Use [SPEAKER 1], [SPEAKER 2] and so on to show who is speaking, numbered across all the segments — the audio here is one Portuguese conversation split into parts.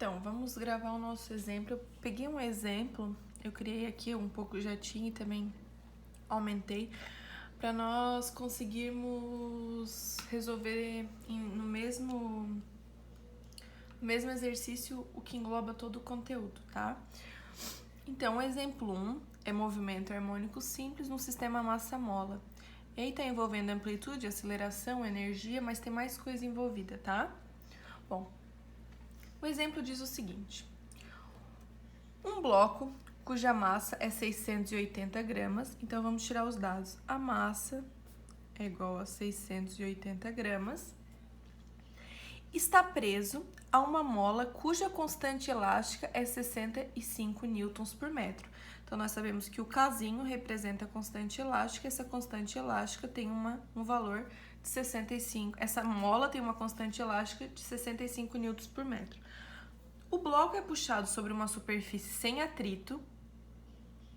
[SPEAKER 1] Então, vamos gravar o nosso exemplo. Eu peguei um exemplo, eu criei aqui um pouco, já tinha e também aumentei, para nós conseguirmos resolver no mesmo exercício o que engloba todo o conteúdo, tá? Então, o exemplo 1 é movimento harmônico simples no sistema massa-mola. E aí tá envolvendo amplitude, aceleração, energia, mas tem mais coisa envolvida, tá? Bom, o exemplo diz o seguinte: um bloco cuja massa é 680 gramas, então vamos tirar os dados. A massa é igual a 680 gramas, está preso a uma mola cuja constante elástica é 65 newtons por metro. Então, nós sabemos que o Kzinho representa a constante elástica, essa constante elástica tem um valor de 65, essa mola tem uma constante elástica de 65 newtons por metro. O bloco é puxado sobre uma superfície sem atrito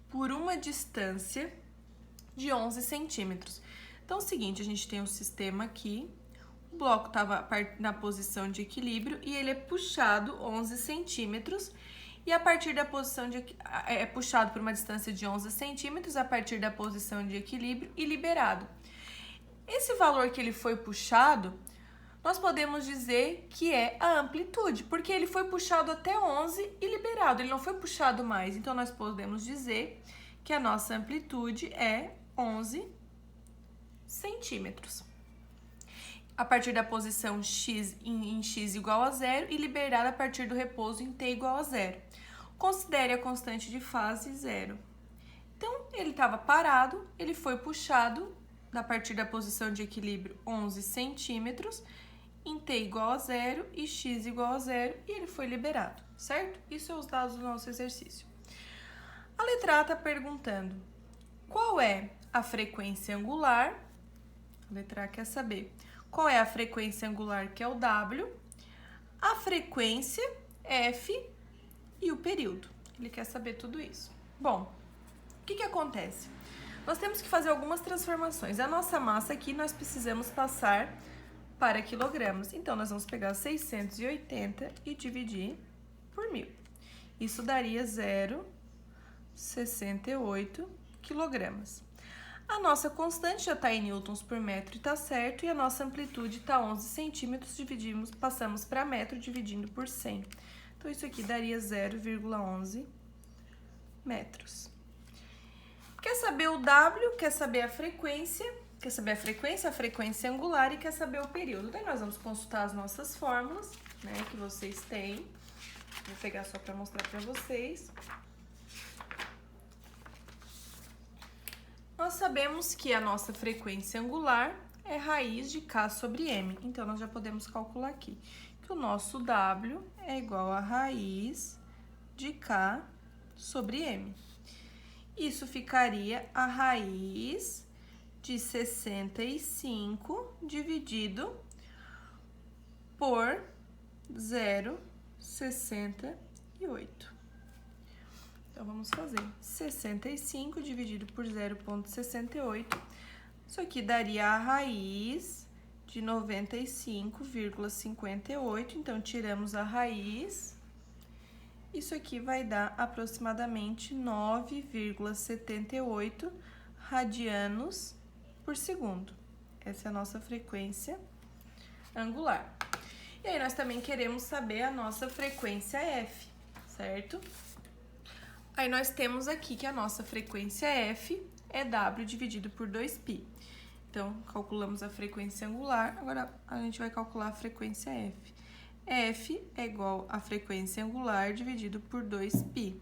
[SPEAKER 1] por uma distância de 11 centímetros. Então, é o seguinte, a gente tem um sistema aqui, o bloco estava na posição de equilíbrio e ele é puxado 11 centímetros e a partir da posição é puxado por uma distância de 11 centímetros a partir da posição de equilíbrio e liberado. Esse valor que ele foi puxado, nós podemos dizer que é a amplitude, porque ele foi puxado até 11 e liberado, ele não foi puxado mais. Então, nós podemos dizer que a nossa amplitude é 11 centímetros. A partir da posição x em x igual a zero e liberada a partir do repouso em t igual a zero. Considere a constante de fase zero. Então, ele estava parado, ele foi puxado a partir da posição de equilíbrio 11 centímetros, em t igual a zero e x igual a zero, e ele foi liberado, certo? Isso é os dados do nosso exercício. A letra A está perguntando qual é a frequência angular. A letra A quer saber qual é a frequência angular, que é o W, a frequência F e o período. Ele quer saber tudo isso. Bom, o que acontece? Nós temos que fazer algumas transformações. A nossa massa aqui nós precisamos passar para quilogramas. Então, nós vamos pegar 680 e dividir por 1000. Isso daria 0,68 quilogramas. A nossa constante já está em newtons por metro e está certo, e a nossa amplitude está 11 centímetros, passamos para metro dividindo por 100. Então, isso aqui daria 0,11 metros. Quer saber o W, quer saber a frequência, a frequência angular e quer saber o período. Daí nós vamos consultar as nossas fórmulas, né, que vocês têm. Vou pegar só para mostrar para vocês. Nós sabemos que a nossa frequência angular é raiz de K sobre M. Então, nós já podemos calcular aqui que o nosso W é igual a raiz de K sobre M. Isso ficaria a raiz de 65 dividido por 0,68. Então, vamos fazer 65 dividido por 0,68. Isso aqui daria a raiz de 95,58. Então, tiramos a raiz. Isso aqui vai dar aproximadamente 9,78 radianos por segundo. Essa é a nossa frequência angular. E aí, nós também queremos saber a nossa frequência F, certo? Aí, nós temos aqui que a nossa frequência F é W dividido por 2π. Então, calculamos a frequência angular, agora a gente vai calcular a frequência F. F é igual a frequência angular dividido por 2π.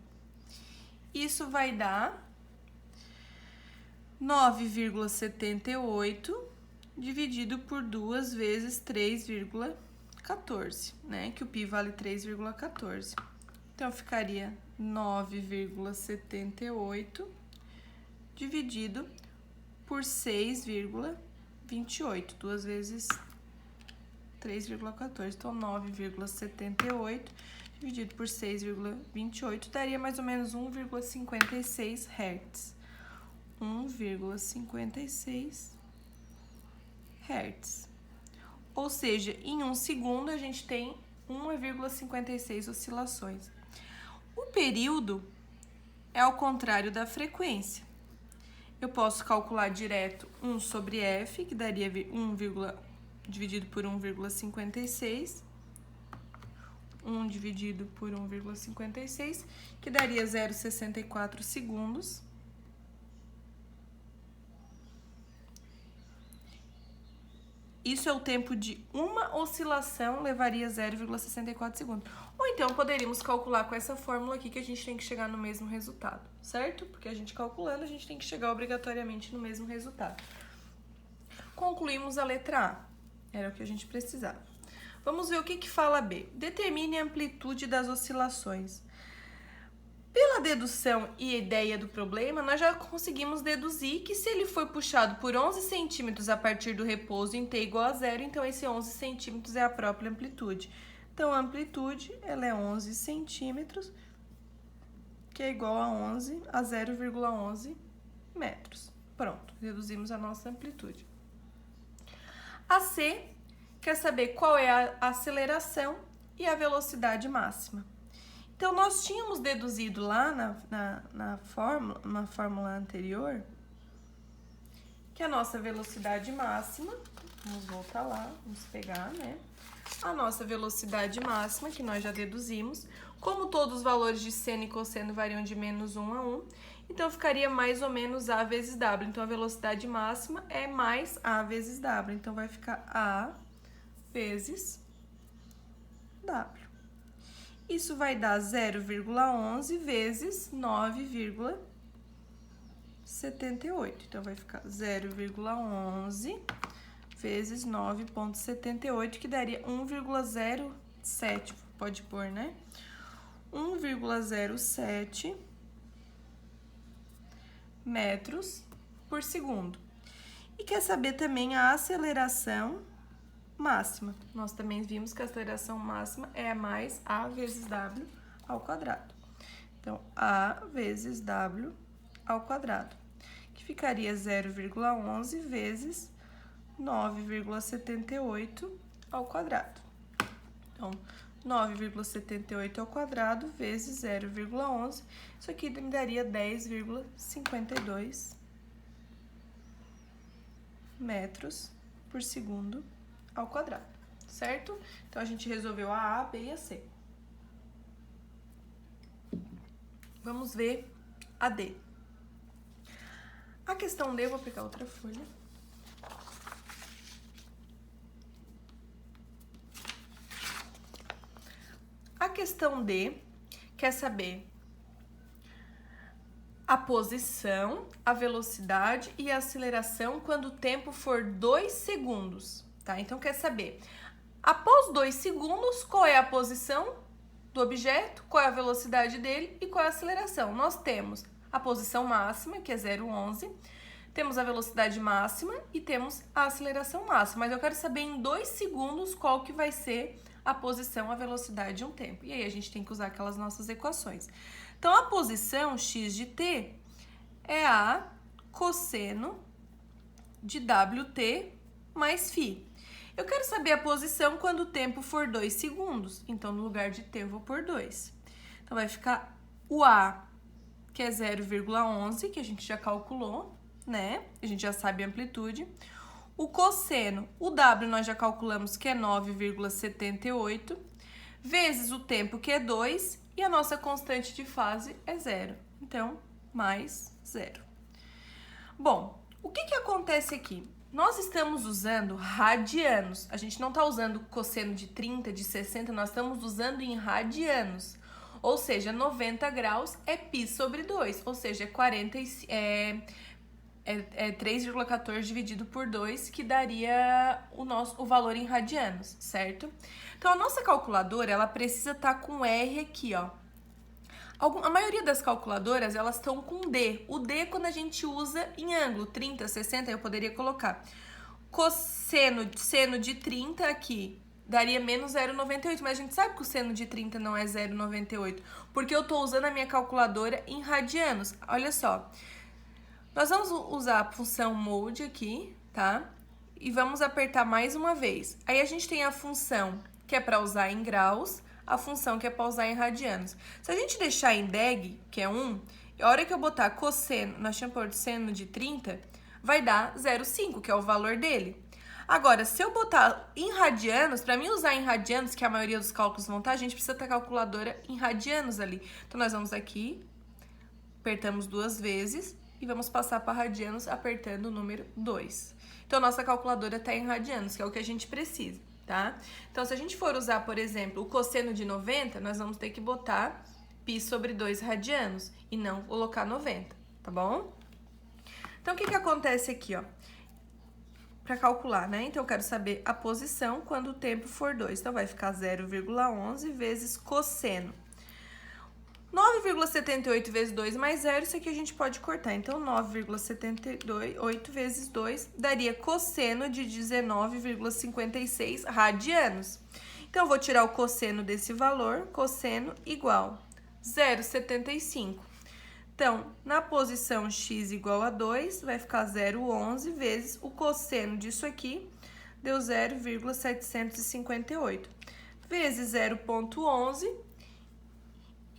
[SPEAKER 1] Isso vai dar 9,78 dividido por 2 vezes 3,14, né? Que o π vale 3,14. Então, ficaria 9,78 dividido por 6,28, 2 vezes 3,14. Então, 9,78 dividido por 6,28 daria mais ou menos 1,56 Hz. 1,56 Hz. Ou seja, em 1 segundo a gente tem 1,56 oscilações. O período é ao contrário da frequência. Eu posso calcular direto 1 sobre f, que daria 1, dividido por 1,56. 1 dividido por 1,56, que daria 0,64 segundos. Isso é o tempo de uma oscilação, levaria 0,64 segundos. Ou então, poderíamos calcular com essa fórmula aqui que a gente tem que chegar no mesmo resultado, certo? Porque a gente calculando, a gente tem que chegar obrigatoriamente no mesmo resultado. Concluímos a letra A. Era o que a gente precisava. Vamos ver o que fala B. Determine a amplitude das oscilações. Pela dedução e ideia do problema, nós já conseguimos deduzir que se ele foi puxado por 11 centímetros a partir do repouso em t igual a zero, então esse 11 centímetros é a própria amplitude. Então, a amplitude, ela é 11 centímetros, que é igual a 0,11 metros. Pronto, deduzimos a nossa amplitude. A C quer saber qual é a aceleração e a velocidade máxima. Então, nós tínhamos deduzido lá na fórmula anterior que a nossa velocidade máxima, vamos voltar lá, vamos pegar, né? A nossa velocidade máxima, que nós já deduzimos, como todos os valores de seno e cosseno variam de menos 1 a 1, então ficaria mais ou menos A vezes W. Então, a velocidade máxima é mais A vezes W. Então, vai ficar A vezes W. Isso vai dar 0,11 vezes 9,78. Então, vai ficar 0,11 vezes 9,78, que daria 1,07. Pode pôr, né? 1,07 metros por segundo. E quer saber também a aceleração máxima. Nós também vimos que a aceleração máxima é mais A vezes W ao quadrado. Então, A vezes W ao quadrado, que ficaria 0,11 vezes 9,78 ao quadrado. Então, 9,78 ao quadrado vezes 0,11, isso aqui me daria 10,52 metros por segundo ao quadrado, certo? Então, a gente resolveu a A, B e a C. Vamos ver a D. A questão D, eu vou pegar outra folha. A questão D quer saber a posição, a velocidade e a aceleração quando o tempo for 2 segundos. Tá? Então, quer saber, após 2 segundos, qual é a posição do objeto, qual é a velocidade dele e qual é a aceleração. Nós temos a posição máxima, que é 0,11, temos a velocidade máxima e temos a aceleração máxima. Mas eu quero saber em 2 segundos qual que vai ser a posição, a velocidade e um tempo. E aí, a gente tem que usar aquelas nossas equações. Então, a posição x de t é a cosseno de WT mais φ. Eu quero saber a posição quando o tempo for 2 segundos. Então, no lugar de t, eu vou por 2. Então, vai ficar o A, que é 0,11, que a gente já calculou, né? A gente já sabe a amplitude. O cosseno, o W, nós já calculamos que é 9,78, vezes o tempo, que é 2, e a nossa constante de fase é 0. Então, mais 0. Bom, o que acontece aqui? Nós estamos usando radianos, a gente não está usando cosseno de 30, de 60, nós estamos usando em radianos. Ou seja, 90 graus é π sobre 2, ou seja, 3,14 dividido por 2, que daria o valor em radianos, certo? Então, a nossa calculadora, ela precisa estar com R aqui, ó. A maioria das calculadoras, elas estão com D. O D, quando a gente usa em ângulo, 30, 60, eu poderia colocar seno de 30 aqui, daria menos 0,98, mas a gente sabe que o seno de 30 não é 0,98, porque eu estou usando a minha calculadora em radianos. Olha só, nós vamos usar a função mode aqui, tá? E vamos apertar mais uma vez. Aí a gente tem a função, que é para usar em graus, a função que é para usar em radianos. Se a gente deixar em deg, que é 1, a hora que eu botar cosseno, nós tínhamos por seno de 30, vai dar 0,5, que é o valor dele. Agora, se eu botar em radianos, para mim usar em radianos, que a maioria dos cálculos vão estar, a gente precisa ter a calculadora em radianos ali. Então, nós vamos aqui, apertamos 2 vezes e vamos passar para radianos apertando o número 2. Então, nossa calculadora está em radianos, que é o que a gente precisa, tá? Então, se a gente for usar, por exemplo, o cosseno de 90, nós vamos ter que botar π sobre 2 radianos e não colocar 90, tá bom? Então, o que acontece aqui, ó? Para calcular, né? Então, eu quero saber a posição quando o tempo for 2. Então, vai ficar 0,11 vezes cosseno. 9,78 vezes 2 mais 0, isso aqui a gente pode cortar. Então, 9,78 vezes 2 daria cosseno de 19,56 radianos. Então, eu vou tirar o cosseno desse valor, cosseno igual 0,75. Então, na posição x igual a 2, vai ficar 0,11 vezes o cosseno disso aqui, deu 0,758. Vezes 0,11.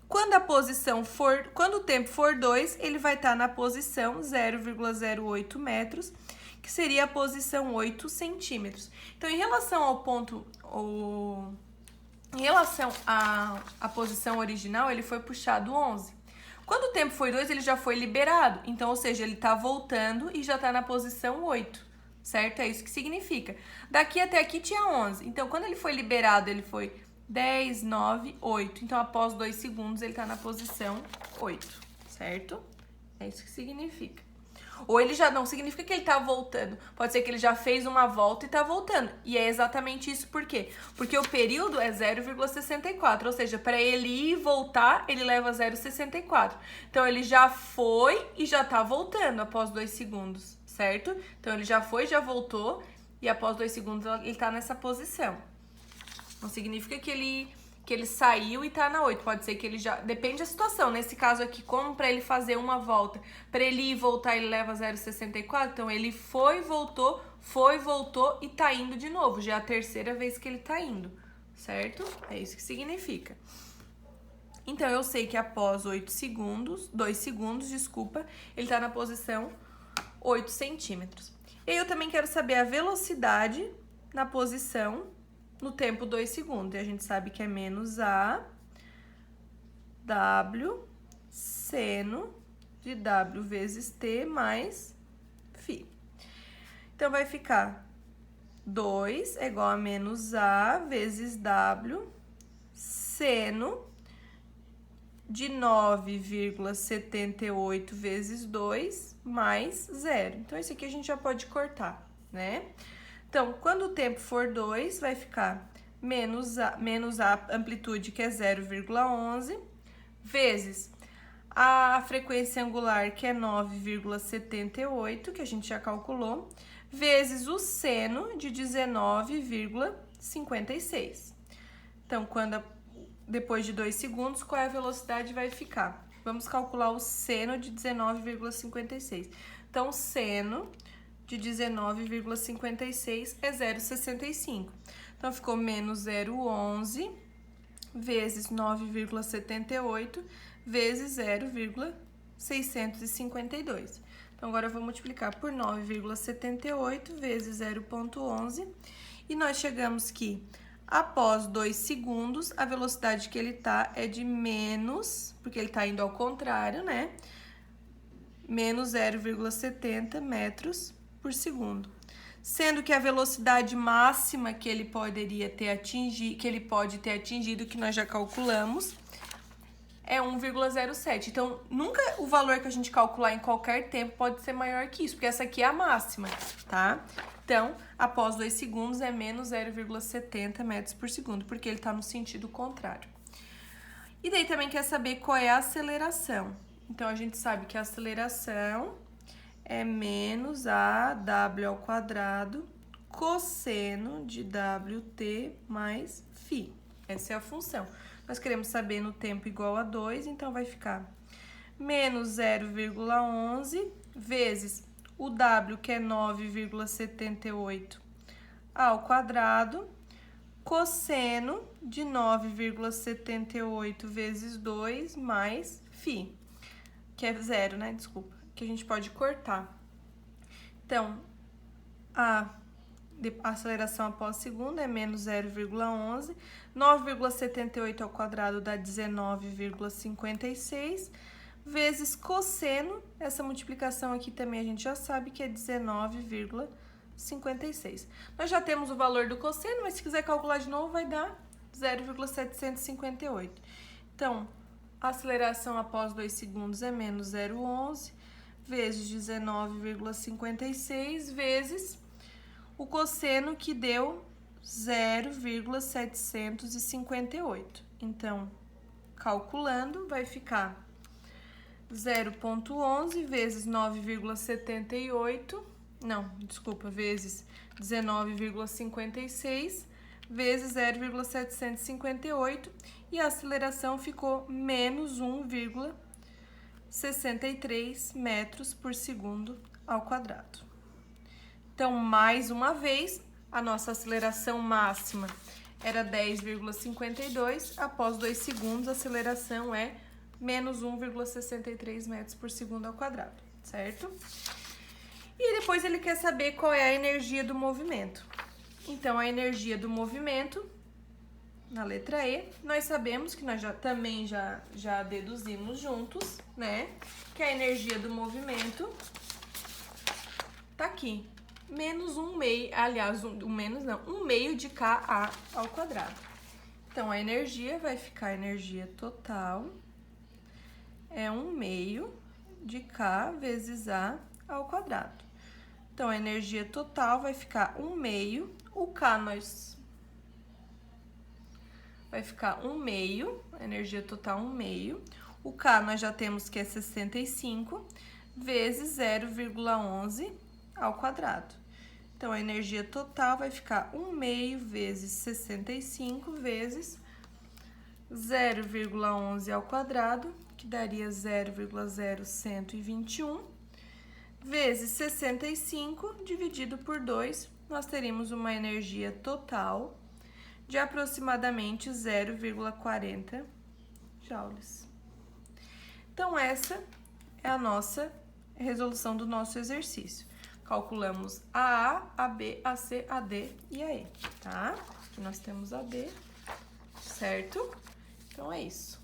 [SPEAKER 1] Quando o tempo for 2, ele vai estar na posição 0,08 metros, que seria a posição 8 centímetros. Então, em relação ao ponto, em relação à posição original, ele foi puxado 11. Quando o tempo foi 2, ele já foi liberado. Então, ou seja, ele está voltando e já está na posição 8, certo? É isso que significa. Daqui até aqui tinha 11. Então, quando ele foi liberado, ele foi 10, 9, 8. Então, após 2 segundos, ele está na posição 8, certo? É isso que significa. Ou ele já não significa que ele está voltando. Pode ser que ele já fez uma volta e está voltando. E é exatamente isso por quê? Porque o período é 0,64. Ou seja, para ele ir e voltar, ele leva 0,64. Então, ele já foi e já está voltando após 2 segundos, certo? Então, ele já foi, já voltou. E após 2 segundos, ele está nessa posição. Não significa que ele saiu e tá na 8. Pode ser que ele já... Depende da situação. Nesse caso aqui, como para ele fazer uma volta, para ele ir e voltar, ele leva 0,64. Então, ele foi, voltou e tá indo de novo. Já é a terceira vez que ele tá indo, certo? É isso que significa. Então, eu sei que após 2 segundos, ele tá na posição 8 centímetros. E aí, eu também quero saber a velocidade na posição no tempo 2 segundos. E a gente sabe que é menos A W seno de W vezes T mais φ. Então, vai ficar 2 é igual a menos A vezes W seno de 9,78 vezes 2 mais 0. Então, esse aqui a gente já pode cortar, né? Então, quando o tempo for 2, vai ficar menos a amplitude, que é 0,11, vezes a frequência angular, que é 9,78, que a gente já calculou, vezes o seno de 19,56. Então, depois de 2 segundos, qual é a velocidade vai ficar? Vamos calcular o seno de 19,56. Então, seno de 19,56 é 0,65. Então, ficou menos 0,11 vezes 9,78 vezes 0,652. Então, agora eu vou multiplicar por 9,78 vezes 0,11 e nós chegamos que, após 2 segundos, a velocidade que ele tá é de menos, porque ele tá indo ao contrário, né? Menos 0,70 metros por segundo. Sendo que a velocidade máxima que ele poderia ter atingido, que nós já calculamos, é 1,07. Então, nunca o valor que a gente calcular em qualquer tempo pode ser maior que isso, porque essa aqui é a máxima, tá? Então, após 2 segundos é menos 0,70 metros por segundo, porque ele está no sentido contrário. E daí também quer saber qual é a aceleração. Então, a gente sabe que a aceleração é menos AW ao quadrado cosseno de WT mais φ. Essa é a função. Nós queremos saber no tempo igual a 2, então vai ficar menos 0,11 vezes o W, que é 9,78 ao quadrado, cosseno de 9,78 vezes 2 mais φ, que é zero, né? Desculpa, que a gente pode cortar. Então, a aceleração após segundo é menos 0,11, 9,78 ao quadrado dá 19,56, vezes cosseno, essa multiplicação aqui também a gente já sabe que é 19,56. Nós já temos o valor do cosseno, mas se quiser calcular de novo vai dar 0,758. Então, a aceleração após 2 segundos é menos 0,11, vezes 19,56, vezes o cosseno que deu 0,758. Então, calculando, vai ficar 0,11 vezes 9,78, não, desculpa, vezes 19,56, vezes 0,758, e a aceleração ficou menos 1,63 metros por segundo ao quadrado. Então, mais uma vez, a nossa aceleração máxima era 10,52, após 2 segundos a aceleração é menos 1,63 metros por segundo ao quadrado, certo? E depois ele quer saber qual é a energia do movimento. Então, a energia do movimento, na letra E, nós sabemos que nós também já deduzimos juntos, né? Que a energia do movimento tá aqui. Menos 1/2, aliás, um meio de Ka ao quadrado. Então, a energia vai ficar, a energia total é 1/2 de K vezes A ao quadrado. Então, a energia total vai ficar 1/2, o K vai ficar 1/2, a energia total 1/2. O K nós já temos que é 65, vezes 0,11 ao quadrado. Então, a energia total vai ficar 1/2 vezes 65 vezes 0,11 ao quadrado, que daria 0,0121, vezes 65 dividido por 2, nós teríamos uma energia total de aproximadamente 0,40 joules. Então, essa é a nossa resolução do nosso exercício. Calculamos a A, a B, a C, a D e a E, tá? Aqui nós temos a D, certo? Então, é isso.